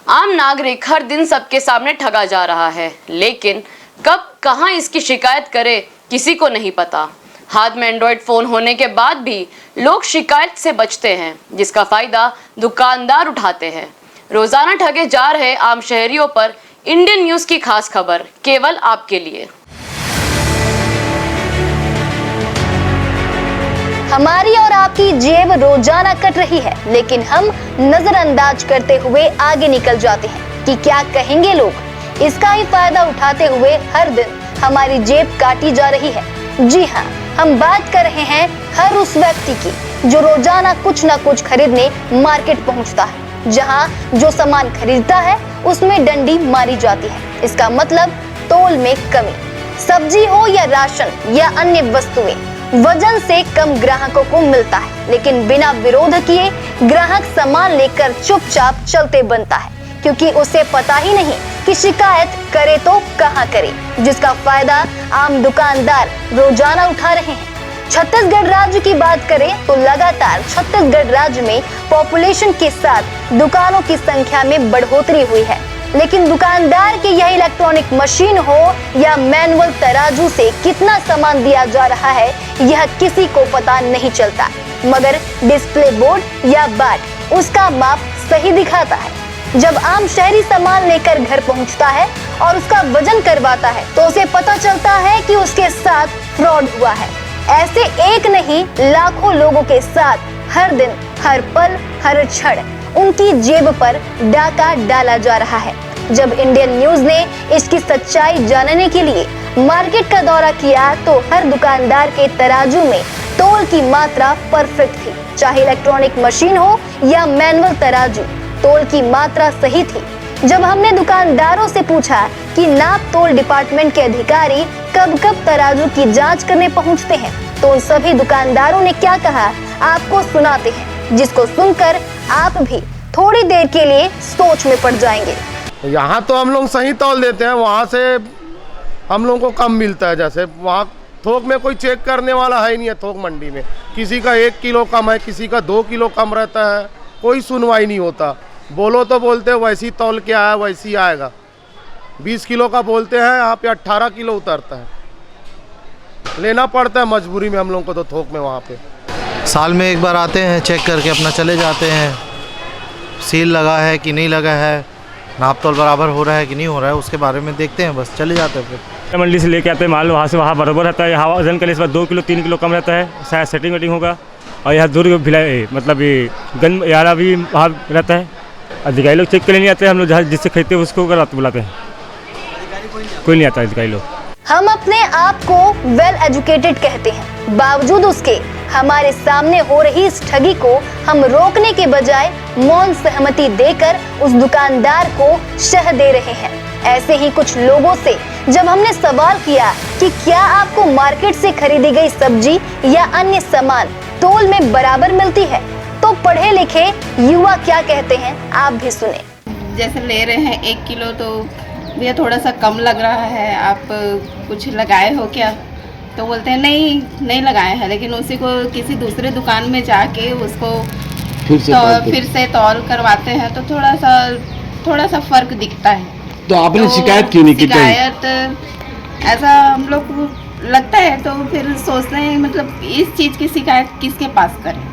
आम नागरिक हर दिन सबके सामने ठगा जा रहा है, लेकिन कब कहां इसकी शिकायत करे किसी को नहीं पता। हाथ में एंड्रॉइड फोन होने के बाद भी लोग शिकायत से बचते हैं, जिसका फायदा दुकानदार उठाते हैं। रोजाना ठगे जा रहे आम शहरियों पर इंडियन न्यूज की खास खबर केवल आपके लिए। हमारी और आपकी जेब रोजाना कट रही है, लेकिन हम नजरअंदाज करते हुए आगे निकल जाते हैं कि क्या कहेंगे लोग। इसका ही फायदा उठाते हुए हर दिन हमारी जेब काटी जा रही है। जी हाँ, हम बात कर रहे हैं हर उस व्यक्ति की जो रोजाना कुछ न कुछ खरीदने मार्केट पहुंचता है, जहां जो सामान खरीदता है उसमें डंडी मारी जाती है। इसका मतलब तोल में कमी। सब्जी हो या राशन या अन्य वस्तुएं, वजन से कम ग्राहकों को मिलता है, लेकिन बिना विरोध किए ग्राहक सामान लेकर चुपचाप चलते बनता है, क्योंकि उसे पता ही नहीं कि शिकायत करे तो कहां करे, जिसका फायदा आम दुकानदार रोजाना उठा रहे हैं। छत्तीसगढ़ राज्य की बात करें तो लगातार छत्तीसगढ़ राज्य में पॉपुलेशन के साथ दुकानों की संख्या में बढ़ोतरी हुई है, लेकिन दुकानदार के यह इलेक्ट्रॉनिक मशीन हो या मैनुअल तराजू से कितना सामान दिया जा रहा है यह किसी को पता नहीं चलता, मगर डिस्प्ले बोर्ड या बाट उसका माप सही दिखाता है। जब आम शहरी सामान लेकर घर पहुंचता है और उसका वजन करवाता है तो उसे पता चलता है कि उसके साथ फ्रॉड हुआ है। ऐसे एक नहीं लाखों लोगों के साथ हर दिन, हर पल, हर क्षण उनकी जेब पर डाका डाला जा रहा है। जब इंडियन न्यूज ने इसकी सच्चाई जानने के लिए मार्केट का दौरा किया तो हर दुकानदार के तराजू में तोल की मात्रा परफेक्ट थी। चाहे इलेक्ट्रॉनिक मशीन हो या मैनुअल तराजू, तोल की मात्रा सही थी। जब हमने दुकानदारों से पूछा कि नाप तोल डिपार्टमेंट के अधिकारी कब कब तराजू की जांच करने पहुंचते हैं, तो उन सभी दुकानदारों ने क्या कहा आपको सुनाते हैं, जिसको सुनकर आप भी थोड़ी देर के लिए सोच में पड़ जाएंगे। यहाँ तो हम लोग सही तौल देते हैं, वहाँ से हम लोग को कम मिलता है। जैसे वहाँ थोक में कोई चेक करने वाला है ही नहीं है। थोक मंडी में किसी का 1 किलो कम है, किसी का 2 किलो कम रहता है, कोई सुनवाई नहीं होता। बोलो तो बोलते हैं वैसी तौल के आया वैसी आएगा। 20 किलो का बोलते हैं, यहाँ पे 18 किलो उतरता है। लेना पड़ता है मजबूरी में हम लोग को तो थोक में। वहाँ पे साल में एक बार आते हैं, चेक करके अपना चले जाते हैं। सील लगा है कि नहीं लगा है, नाप तोल बराबर हो रहा है कि नहीं हो रहा है, उसके बारे में देखते हैं, बस चले जाते हैं। फिर मंडी से लेके आते हैं माल, वहाँ से वहाँ बराबर रहता है। यहाँ वजन करने के बाद 2 किलो 3 किलो कम रहता है, शायद सेटिंग वेटिंग होगा। और यहाँ दूर भिलाई मतलब ये गन यारा भी वहाँ रहता है। अधिकारी लोग चेक करने नहीं आते, हम लोग जहाँ जिससे खरीदते हैं उसको बुलाते हैं, कोई नहीं आता अधिकारी लोग। हम अपने आप को वेल एजुकेटेड कहते हैं, बावजूद उसके हमारे सामने हो रही इस ठगी को हम रोकने के बजाय मौन सहमति देकर उस दुकानदार को शह दे रहे हैं। ऐसे ही कुछ लोगों से जब हमने सवाल किया कि क्या आपको मार्केट से खरीदी गई सब्जी या अन्य सामान तोल में बराबर मिलती है, तो पढ़े लिखे युवा क्या कहते हैं आप भी सुने। जैसे ले रहे हैं 1 किलो तो भैया थोड़ा सा कम लग रहा है, आप कुछ लगाए हो क्या? तो बोलते हैं नहीं लगाए हैं, लेकिन उसी को किसी दूसरे दुकान में जाके उसको फिर से तौल करवाते हैं तो थोड़ा सा फर्क दिखता है। तो आपने शिकायत क्यों नहीं की? शिकायत ऐसा हम लोग को लगता है तो फिर सोचते हैं मतलब इस चीज़ की शिकायत किसके पास करें।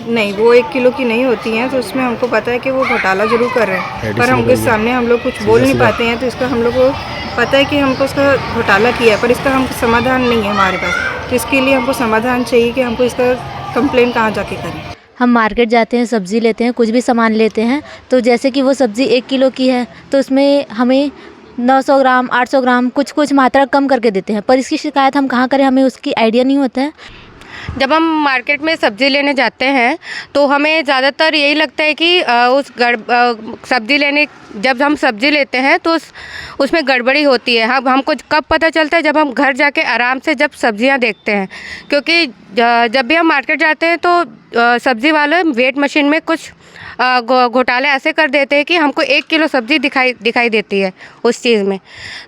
नहीं, वो 1 किलो की नहीं होती हैं, तो उसमें हमको पता है कि वो घोटाला जरूर कर रहे हैं, पर हमके सामने हम लोग कुछ बोल नहीं पाते हैं। तो इसका हम लोग को पता है कि हमको उसका घोटाला किया है, पर इसका हमको समाधान नहीं है हमारे पास। तो इसके लिए हमको समाधान चाहिए कि हमको इसका कंप्लेन कहाँ जाके करें। हम मार्केट जाते हैं, सब्ज़ी लेते हैं, कुछ भी सामान लेते हैं, तो जैसे कि वो सब्ज़ी 1 किलो की है तो उसमें हमें 900 ग्राम 800 ग्राम कुछ मात्रा कम करके देते हैं, पर इसकी शिकायत हम कहाँ करें, हमें उसकी आइडिया नहीं होता है। जब हम मार्केट में सब्ज़ी लेने जाते हैं तो हमें ज़्यादातर यही लगता है कि जब हम सब्ज़ी लेते हैं तो उसमें गड़बड़ी होती है। हमको कब पता चलता है? जब हम घर जाके आराम से जब सब्ज़ियां देखते हैं, क्योंकि जब भी हम मार्केट जाते हैं तो सब्ज़ी वाले वेट मशीन में कुछ घोटाले ऐसे कर देते हैं कि हमको 1 किलो सब्ज़ी दिखाई देती है उस चीज़ में।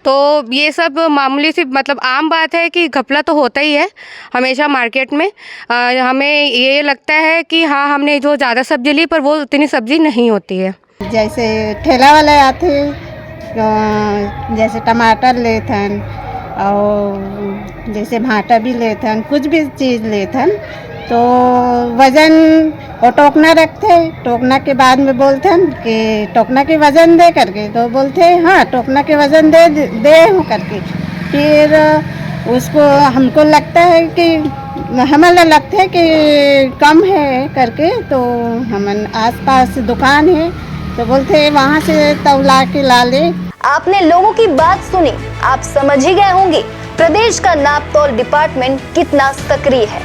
तो ये सब मामूली सी मतलब आम बात है कि घपला तो होता ही है हमेशा मार्केट में। हमें ये लगता है कि हाँ, हमने जो ज़्यादा सब्ज़ी ली पर वो उतनी सब्ज़ी नहीं होती है। जैसे ठेला वाले आते जैसे टमाटर लेथन और जैसे भाटा भी लेथन, कुछ भी चीज़ लेथन तो वज़न और टोकना रखते, टोकना के बाद में बोलते हैं कि टोकना के वज़न दे करके, तो बोलते हैं हाँ टोकना के वज़न दे हो करके। फिर उसको हमको लगता है कि हमें लगता है कि कम है करके, तो हम आसपास दुकान है तो बोलते हैं वहाँ से तौला के ला ले। आपने लोगों की बात सुनी, आप समझ ही गए होंगे प्रदेश का नाप तोल डिपार्टमेंट कितना सक्रिय है,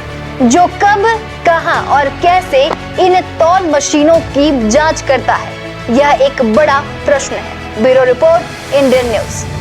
जो कब, कहां और कैसे इन तौल मशीनों की जांच करता है, यह एक बड़ा प्रश्न है। Bureau report, Indian news.